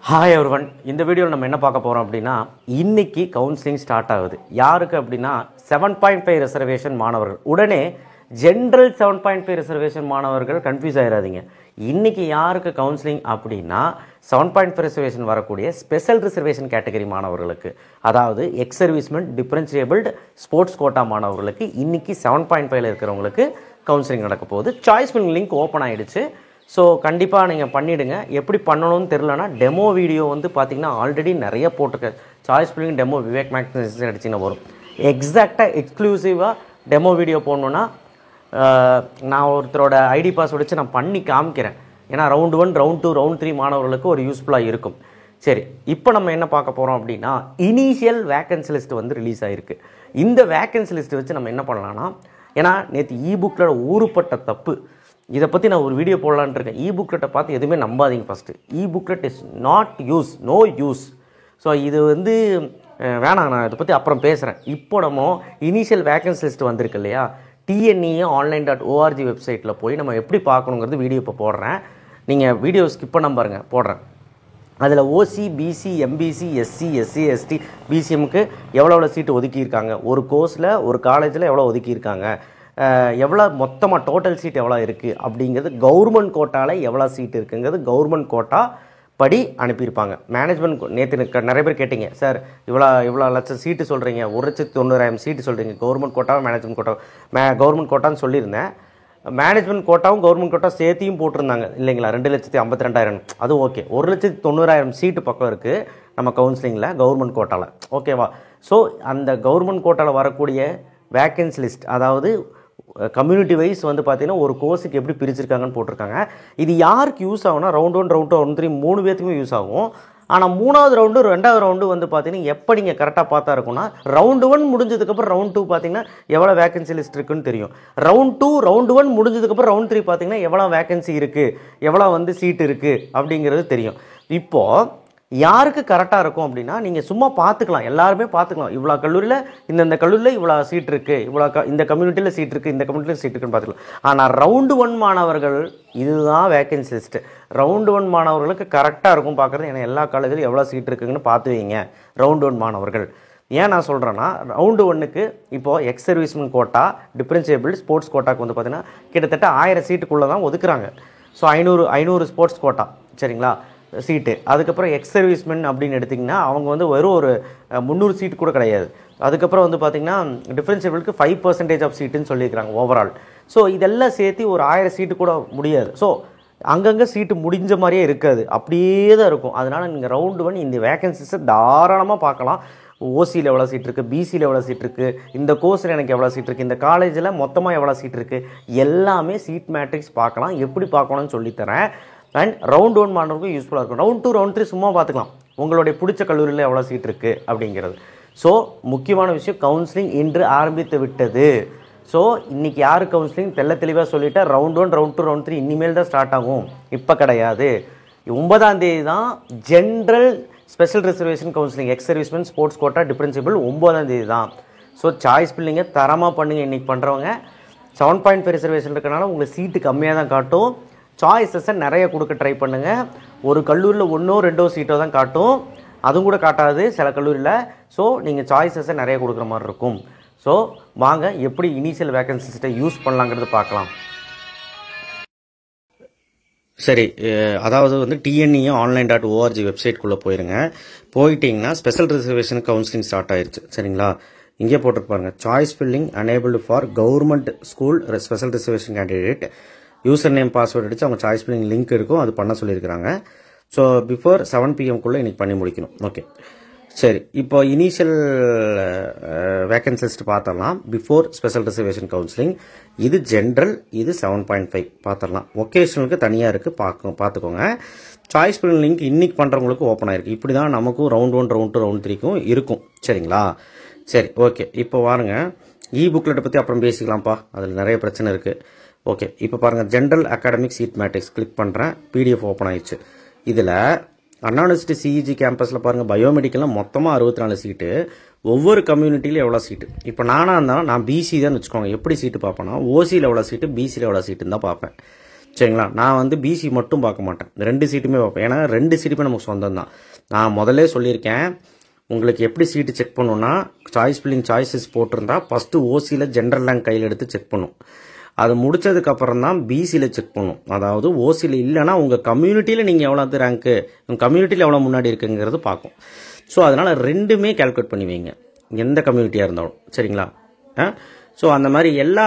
Hi everyone, இந்த வீடியோவில் நம்ம என்ன பார்க்க போகிறோம் அப்படின்னா, இன்னைக்கு கவுன்சிலிங் ஸ்டார்ட் ஆகுது. யாருக்கு அப்படின்னா 7.5 ரிசர்வேஷன் மாணவர்கள். உடனே ஜென்ரல் 7.5 ரிசர்வேஷன் மாணவர்கள் கன்ஃபியூஸ் ஆகிடாதீங்க. இன்னைக்கு யாருக்கு கவுன்சிலிங் அப்படின்னா 7.5 ரிசர்வேஷன் வரக்கூடிய ஸ்பெஷல் ரிசர்வேஷன் கேட்டகரி மாணவர்களுக்கு, அதாவது எக்ஸ் சர்வீஸ்மென், டிஃபரன்ஷியபிள்டு, ஸ்போர்ட்ஸ் கோட்டா மாணவர்களுக்கு இன்னைக்கு 7.5 இருக்கிறவங்களுக்கு கவுன்சிலிங் நடக்க போகுது. சாய்ஸ் ஃபில்லிங் லிங்க் ஓப்பன் ஆகிடுச்சு. ஸோ கண்டிப்பாக நீங்கள் பண்ணிவிடுங்க. எப்படி பண்ணணும்னு தெரிலனா டெமோ வீடியோ வந்து பார்த்திங்கன்னா ஆல்ரெடி நிறைய போட்டிருக்கேன். Choice filling demo Vivek max அடிச்சிங்கன்னா வரும். எக்ஸாக்டாக எக்ஸ்க்ளூசிவாக டெமோ வீடியோ போடணுன்னா நான் ஒருத்தரோட ஐடி பாஸ்வேர்டு வச்சு நான் பண்ணி காமிக்கிறேன். ஏன்னா ரவுண்ட் 1, ரவுண்ட் 2, ரவுண்ட் 3 மாணவர்களுக்கு ஒரு யூஸ்ஃபுல்லாக இருக்கும். சரி, இப்போ நம்ம என்ன பார்க்க போகிறோம் அப்படின்னா, இனிஷியல் வேக்கன்சி லிஸ்ட் வந்து ரிலீஸ் ஆகிருக்கு. இந்த வேக்கன்சி லிஸ்ட் வச்சு நம்ம என்ன பண்ணலாம்னா, ஏன்னா நேற்று இபுக்கில் ஊறுப்பட்ட தப்பு, இதை பற்றி நான் ஒரு வீடியோ போடலான்னு இருக்கேன். இபுக்லெட்டை பார்த்து எதுவுமே நம்பாதீங்க. First ebooklet is not use, no use. So இது வந்து வேணாம், நான் இதை பற்றி அப்புறம் பேசுகிறேன். இப்போ நம்ம இனிஷியல் வேக்கன்சி லிஸ்ட் வந்திருக்கு இல்லையா, TNEA.online.org வெப்சைட்டில் போய் நம்ம எப்படி பார்க்கணுங்கிறது வீடியோ இப்போ போடுறேன். நீங்கள் வீடியோ ஸ்கிப் பண்ண பாருங்கள், போடுறேன். அதில் OC, BC, MBC, SC, SC, ST, பிசிஎம்க்கு எவ்வளோ சீட்டு ஒதுக்கியிருக்காங்க, ஒரு கோர்ஸில் ஒரு காலேஜில் எவ்வளோ ஒதுக்கியிருக்காங்க, எவ்வளோ மொத்தமாக டோட்டல் சீட் எவ்வளோ இருக்குது அப்படிங்கிறது, கவர்மெண்ட் கோட்டாவில் எவ்வளோ சீட் இருக்குங்கிறது கவர்மெண்ட் கோட்டா படி அனுப்பியிருப்பாங்க. மேனேஜ்மெண்ட் நேற்று நிறைய பேர் கேட்டிங்க, சார் இவ்வளோ லட்சம் சீட்டு சொல்கிறீங்க, 1,90,000 சீட்டு சொல்கிறீங்க, கவர்மெண்ட் கோட்டாவும் மேனேஜ்மெண்ட் கோட்டாவும். கவர்மெண்ட் கோட்டான்னு சொல்லியிருந்தேன். மேனேஜ்மெண்ட் கோட்டாவும் கவர்மெண்ட் கோட்டா சேர்த்தியும் போட்டிருந்தாங்க இல்லைங்களா, 2,52,000. அது ஓகே. 1,90,000 சீட்டு பக்கம் இருக்குது நம்ம கவுன்சிலிங்கில் கவர்மெண்ட் கோட்டாவில், ஓகேவா? ஸோ அந்த கவர்மெண்ட் கோட்டாவில் வரக்கூடிய வேக்கன்சி லிஸ்ட், அதாவது கம்யூனிட்டி வைஸ் வந்து பார்த்தீங்கன்னா ஒரு கோர்ஸுக்கு எப்படி பிரிச்சிருக்காங்கன்னு போட்டிருக்காங்க. இது யாருக்கு யூஸ் ஆகும்னா, ரவுண்ட் 1, ரவுண்ட் 2, ரவுண்ட் 3 3 பேர்த்துக்குமே யூஸ் ஆகும். ஆனால் 3வது ரவுண்டு 2வது ரவுண்டு வந்து பார்த்தீங்கன்னா எப்போ நீங்கள் கரெக்டாக பார்த்தா இருக்குன்னா, ரவுண்டு 1 முடிஞ்சதுக்கப்புறம் ரவுண்ட் 2 பார்த்தீங்கன்னா எவ்வளோ வேக்கன்சி லிஸ்ட் இருக்குன்னு தெரியும். ரவுண்ட் 1 முடிஞ்சதுக்கப்புறம் ரவுண்ட் 3 பார்த்தீங்கன்னா எவ்வளோ வேக்கன்சி இருக்குது, எவ்வளோ வந்து சீட் இருக்குது அப்படிங்கிறது தெரியும். இப்போது யாருக்கு கரெக்டாக இருக்கும் அப்படின்னா, நீங்கள் சும்மா பார்த்துக்கலாம், எல்லாருமே பார்த்துக்கலாம். இவ்வளோ கல்லூரியில் இந்த கல்லூரியில் இவ்வளோ சீட் இருக்குது, இவ்வளோ இந்த கம்யூனிட்டியில் சீட் இருக்குது, இந்த கம்யூனிட்டியில் சீட் இருக்குன்னு பார்த்துக்கலாம். ஆனால் ரவுண்டு 1 மாணவர்கள் இதுதான் வேக்கன்சி லிஸ்ட்டு. ரவுண்டு 1 மாணவர்களுக்கு கரெக்டாக இருக்கும் பார்க்குறது. ஏன்னா எல்லா காலேஜிலும் எவ்வளோ சீட் இருக்குதுன்னு பார்த்து வைங்க ரவுண்டு 1 மாணவர்கள். ஏன் நான் சொல்கிறேன்னா, ரவுண்டு 1க்கு இப்போது ex servicemen quota, differently abled, sports கோட்டாக்கு வந்து பார்த்தீங்கன்னா கிட்டத்தட்ட 1000 சீட்டுக்குள்ளே தான் ஒதுக்குறாங்க. ஸோ 500 ஸ்போர்ட்ஸ் கோட்டா, சரிங்களா, சீட்டு. அதுக்கப்புறம் எக்ஸ் சர்வீஸ்மென் அப்படின்னு எடுத்திங்கன்னா அவங்க வந்து வெறும் ஒரு 300 சீட்டு கூட கிடையாது. அதுக்கப்புறம் வந்து பார்த்திங்கன்னா டிஃபரன்ஷியபிளுக்கு 5% ஆஃப் சீட்டுன்னு சொல்லியிருக்கிறாங்க ஓவரால். ஸோ இதெல்லாம் சேர்த்து ஒரு 1000 சீட்டு கூட முடியாது. ஸோ அங்கங்கே சீட்டு முடிஞ்ச மாதிரியே இருக்காது, அப்படியே தான் இருக்கும். அதனால் நீங்கள் ரவுண்டு 1 இந்த வேக்கன்சிஸை தாராளமாக பார்க்கலாம். ஓசியில் எவ்வளோ சீட் இருக்குது, பிசியில் எவ்வளோ சீட் இருக்குது, இந்த கோர்ஸில் எனக்கு எவ்வளோ சீட் இருக்குது, இந்த காலேஜில் மொத்தமாக எவ்வளோ சீட் இருக்குது, எல்லாமே சீட் மேட்ரிக்ஸ் பார்க்கலாம். எப்படி பார்க்கணும்னு சொல்லித்தரேன். அண்ட் ரவுண்ட் 1 மாணவர்களுக்கு யூஸ்ஃபுல்லாக இருக்கும். ரவுண்ட் 2, ரவுண்ட் 3 சும்மா பார்த்துக்கலாம், உங்களுடைய பிடிச்ச கல்லூரியில் எவ்வளோ சீட் இருக்குது அப்படிங்கிறது. ஸோ முக்கியமான விஷயம், கவுன்சிலிங் இன்று ஆரம்பித்து விட்டது. ஸோ இன்றைக்கி யார் கவுன்சிலிங் தெளிவாக சொல்லிவிட்டேன். ரவுண்ட் 1, ரவுண்ட் 2, ரவுண்ட் 3 இனிமேல் தான் ஸ்டார்ட் ஆகும், இப்போ கிடையாது. 9ஆம் தேதி தான் general special reservation counselling, ex servicemen, sports quota, differently abled 9ஆம் தேதி தான். ஸோ சாய்ஸ் பில்லிங்கை தரமாக பண்ணுங்கள். இன்றைக்கி பண்ணுறவங்க 7.5 ரிசர்வேஷன் இருக்கிறனால உங்களுக்கு சீட்டு கம்மியாக தான் காட்டும். சாய்ஸஸை நிறைய கொடுக்க ட்ரை பண்ணுங்கள். ஒரு கல்லூரியில் 1 2 சீட்டோ தான் காட்டும், அதுவும் கூட காட்டாது சில கல்லூரியில். ஸோ நீங்கள் சாய்ஸஸை நிறைய கொடுக்குற மாதிரி இருக்கும். ஸோ வாங்க எப்படி இனிஷியல் வேக்கன்சிஸை யூஸ் பண்ணலாங்கிறது பார்க்கலாம். சரி, அதாவது வந்து TNEA.online.org வெப்சைட்குள்ளே போயிருங்க. போயிட்டிங்கன்னா ஸ்பெஷல் ரிசர்வேஷன் கவுன்சிலிங் ஸ்டார்ட் ஆயிடுச்சு, சரிங்களா. இங்கே போட்டிருப்பாருங்க, choice filling enabled for government school special reservation candidate. User name password அடித்து அவங்க சாய்ஸ் ஃபில்லிங் லிங்க் இருக்கும், அது பண்ண சொல்லியிருக்கிறாங்க. ஸோ பிஃபோர் 7 PM இன்றைக்கி பண்ணி முடிக்கணும். ஓகே, சரி. இப்போ இனிஷியல் வேக்கன்சி லிஸ்ட் பார்த்தரலாம். பிஃபோர் ஸ்பெஷல் ரிசர்வேஷன் கவுன்சிலிங், இது ஜென்ரல், இது 7.5 பார்த்துடலாம். ஒகேஷனலுக்கு தனியாக இருக்குது, பார்த்துக்கோங்க. சாய்ஸ் ஃபில்லிங் லிங்க் இன்றைக்கி பண்ணுறவங்களுக்கு ஓப்பன் ஆகிருக்கு. இப்படி தான் நமக்கும் ரவுண்ட் 1, ரவுண்ட் 2, ரவுண்ட் 3க்கும் இருக்கும், சரிங்களா. சரி, ஓகே. இப்போ வாருங்க, புக்லெட்டை பற்றி அப்புறம் பேசிக்கலாம்ப்பா, அதில் நிறைய பிரச்சனை இருக்குது. ஓகே, இப்போ பாருங்கள், general academic seat matrix click பண்ணுறேன். PDF ஓப்பன் ஆயிடுச்சு. இதில் அண்ணா யூனிவர்சிட்டி CEG கேம்பஸில் பாருங்கள், பயோமெடிக்கலில் மொத்தமாக 64 சீட்டு. ஒவ்வொரு கம்யூனிட்டியில் எவ்வளோ சீட்டு. இப்போ நானாக இருந்தாலும் நான் BC தான் வச்சுக்கோங்க. எப்படி சீட்டு பார்ப்பேன்னா, ஓசியில் எவ்வளோ சீட்டு, பிசியில் எவ்வளோ சீட்டுன்னு தான் பார்ப்பேன். சரிங்களா. நான் வந்து பிசி மட்டும் பார்க்க மாட்டேன், 2 சீட்டுமே பார்ப்பேன். ஏன்னா 2 சீட்டுமே நமக்கு சொந்தம் தான். நான் முதல்ல சொல்லியிருக்கேன், உங்களுக்கு எப்படி சீட்டு செக் பண்ணணும்னா சாய்ஸ் ஃபில்லிங் சாய்ஸஸ் போட்டிருந்தா ஃபஸ்ட்டு ஓசியில் ஜென்ரல் ரேங்க் கையில் எடுத்து செக் பண்ணும். அது முடிச்சதுக்கப்புறம் தான் பிசியில் செக் பண்ணும். அதாவது ஓசியில் இல்லைன்னா உங்கள் கம்யூனிட்டியில் நீங்கள் எவ்வளோ ரேங்க்கு, உங்கள் கம்யூனிட்டியில் எவ்வளோ முன்னாடி இருக்குங்கிறது பார்க்கும். ஸோ அதனால் 2மே கால்குலேட் பண்ணி வைங்க, எந்த கம்யூனிட்டியாக இருந்தாலும். சரிங்களா. ஸோ அந்த மாதிரி எல்லா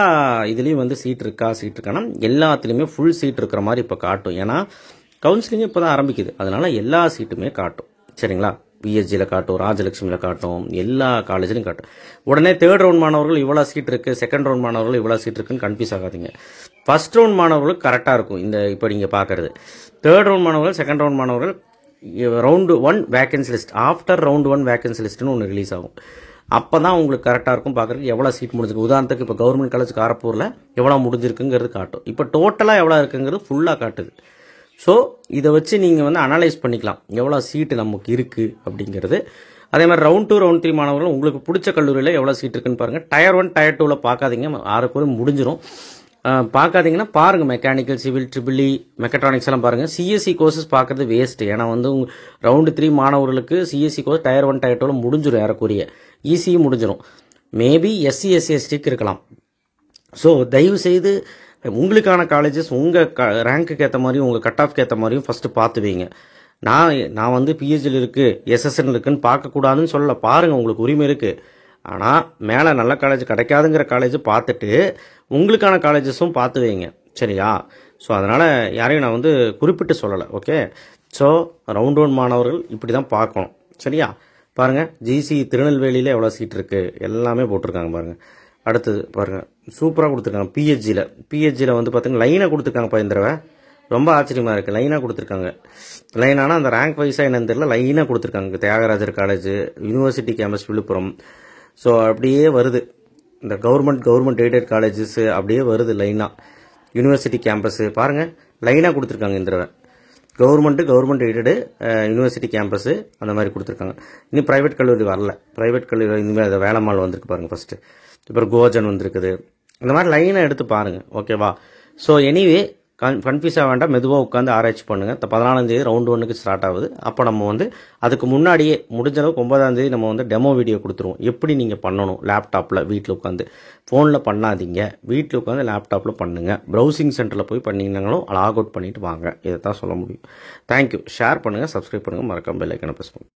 இதுலேயும் வந்து சீட் இருக்கான்னா எல்லாத்துலேயுமே ஃபுல் சீட் இருக்கிற மாதிரி இப்போ காட்டும். ஏன்னா கவுன்சிலிங் இப்போ தான் ஆரம்பிக்குது, அதனால எல்லா சீட்டுமே காட்டும். சரிங்களா. பிஹெச்சியில் காட்டும், ராஜலட்சுமியில் காட்டும், எல்லா காலேஜ்லையும் காட்டும். உடனே 3rd ரவுண்ட் மாணவர்கள் இவ்வளோ சீட் இருக்குது, 2nd ரவுண்ட் மாணவர்கள் இவ்வளோ சீட் இருக்குன்னு கன்ஃபியூஸ் ஆகாதீங்க. 1st ரவுண்ட் மாணவர்களுக்கு கரெக்டாக இருக்கும் இந்த இப்போ நீங்கள் பார்க்குறது. 3rd ரவுண்ட் மாணவர்கள், 2nd ரவுண்ட் மாணவர்கள் round 1 vacancy list, after round 1 vacancy லிஸ்ட்டுன்னு ஒன்று ரிலீஸ் ஆகும். அப்போ தான் உங்களுக்கு கரெக்டாக இருக்கும் பார்க்குறதுக்கு எவ்வளோ சீட் முடிஞ்சிருக்கு. உதாரணத்துக்கு இப்போ கவர்மெண்ட் காலேஜ் காரப்பூரில் எவ்வளோ முடிஞ்சிருக்குங்கிறது காட்டும். இப்போ டோட்டலாக எவ்வளோ இருக்குங்கிறது ஃபுல்லாக காட்டுது. ஸோ இதை வச்சு நீங்கள் வந்து அனலைஸ் பண்ணிக்கலாம் எவ்வளோ சீட்டு நமக்கு இருக்குது அப்படிங்கிறது. அதே மாதிரி ரவுண்ட் 2 ரவுண்ட் 3 மாணவர்கள் உங்களுக்கு பிடிச்ச கல்லூரியில் எவ்வளோ சீட் இருக்குன்னு பாருங்கள். Tier 1 Tier 2வில் பார்க்காதீங்க, 6 பேர் முடிஞ்சிடும். பார்க்காதீங்கன்னா பாருங்கள், மெக்கானிக்கல், சிவில், ட்ரிபிள்இ, மெக்கட்ரானிக்ஸ் எல்லாம் பாருங்கள். சிஎஸ்சி கோர்சஸ் பார்க்குறது வேஸ்ட்டு. ஏன்னா வந்து ரவுண்டு 3 மாணவர்களுக்கு சிஎஸ்சி கோர்ஸ் Tier 1 Tier 2வில் முடிஞ்சிடும், ஏறக்குரிய ஈஸியும் முடிஞ்சிடும். மேபி எஸ்சி எஸ்டிக்கு இருக்கலாம். ஸோ தயவுசெய்து உங்களுக்கான காலேஜஸ் உங்கள் ரேங்க்குக்கு ஏற்ற மாதிரியும் உங்கள் கட் ஆஃப்க்கு ஏற்ற மாதிரியும் ஃபஸ்ட்டு பார்த்து வைங்க. நான் வந்து பிஹெச்சில் இருக்குது, எஸ்எஸ்என் இருக்குன்னு பார்க்கக்கூடாதுன்னு சொல்லலை, பாருங்கள், உங்களுக்கு உரிமை இருக்குது. ஆனால் மேலே நல்ல காலேஜ் கிடைக்காதுங்கிற காலேஜ் பார்த்துட்டு உங்களுக்கான காலேஜஸும் பார்த்து வைங்க. சரியா. ஸோ அதனால் யாரையும் நான் வந்து குறிப்பிட்டு சொல்லலை. ஓகே. ஸோ ரவுண்ட் 1 மாணவர்கள் இப்படி தான் பார்க்கணும். சரியா. பாருங்கள், ஜிசி திருநெல்வேலியில் எவ்வளோ சீட் இருக்குது எல்லாமே போட்டிருக்காங்க பாருங்கள். அடுத்தது பாருங்கள், சூப்பராக கொடுத்துருக்காங்க. பிஹெச்சியில் வந்து பார்த்தீங்கன்னா லைனாக கொடுத்துருக்காங்க. இந்த தடவை ரொம்ப ஆச்சரியமாக இருக்குது, லைனாக கொடுத்துருக்காங்க. லைனானா அந்த ரேங்க் வைஸாக என்னன்னு தெரியல, லைனாக கொடுத்துருக்காங்க. Thiyagarajar college, university campus Villupuram. So அப்படியே வருது இந்த கவர்மெண்ட் எய்டட் காலேஜஸ், அப்படியே வருது லைனாக. யூனிவர்சிட்டி கேம்பஸு பாருங்கள், லைனாக கொடுத்துருக்காங்க. இந்த தடவை கவர்மெண்ட் எய்டடு யூனிவர்சிட்டி கேம்பஸு அந்த மாதிரி கொடுத்துருக்காங்க. இன்னும் ப்ரைவேட் கல்லூரி வரல. ப்ரைவேட் கல்லூரி இனிமேல் அதை வேலைமால் வந்திருக்கு பாருங்கள் ஃபஸ்ட்டு. இப்போ கோஜன் வந்திருக்குது. இந்த மாதிரி லைனை எடுத்து பாருங்கள். ஓகேவா. ஸோ எனிவே கன்ஃபியூஸாக வேண்டாம், மெதுவாக உட்காந்து ஆராய்ச்சி பண்ணுங்கள். 14ஆம் தேதி ரவுண்டு 1க்கு ஸ்டார்ட் ஆகுது. அப்போ நம்ம வந்து அதுக்கு முன்னாடியே முடிஞ்ச அளவுக்கு 9ஆம் தேதி நம்ம வந்து டெமோ வீடியோ கொடுத்துருவோம், எப்படி நீங்கள் பண்ணணும் லேப்டாப்பில். வீட்டில் உட்காந்து ஃபோனில் பண்ணாதீங்க, வீட்டில் உட்காந்து லேப்டாப்பில் பண்ணுங்கள். ப்ரௌசிங் சென்டரில் போய் பண்ணிங்கனாலும் லாக் அவுட் பண்ணிவிட்டு வாங்க. இதை தான் சொல்ல முடியும். தேங்க்யூ. ஷேர் பண்ணுங்கள், சப்ஸ்கிரைப் பண்ணுங்கள், மறக்காம பெல் ஐக்கானை ப்ரெஸ் பண்ணுங்கள்.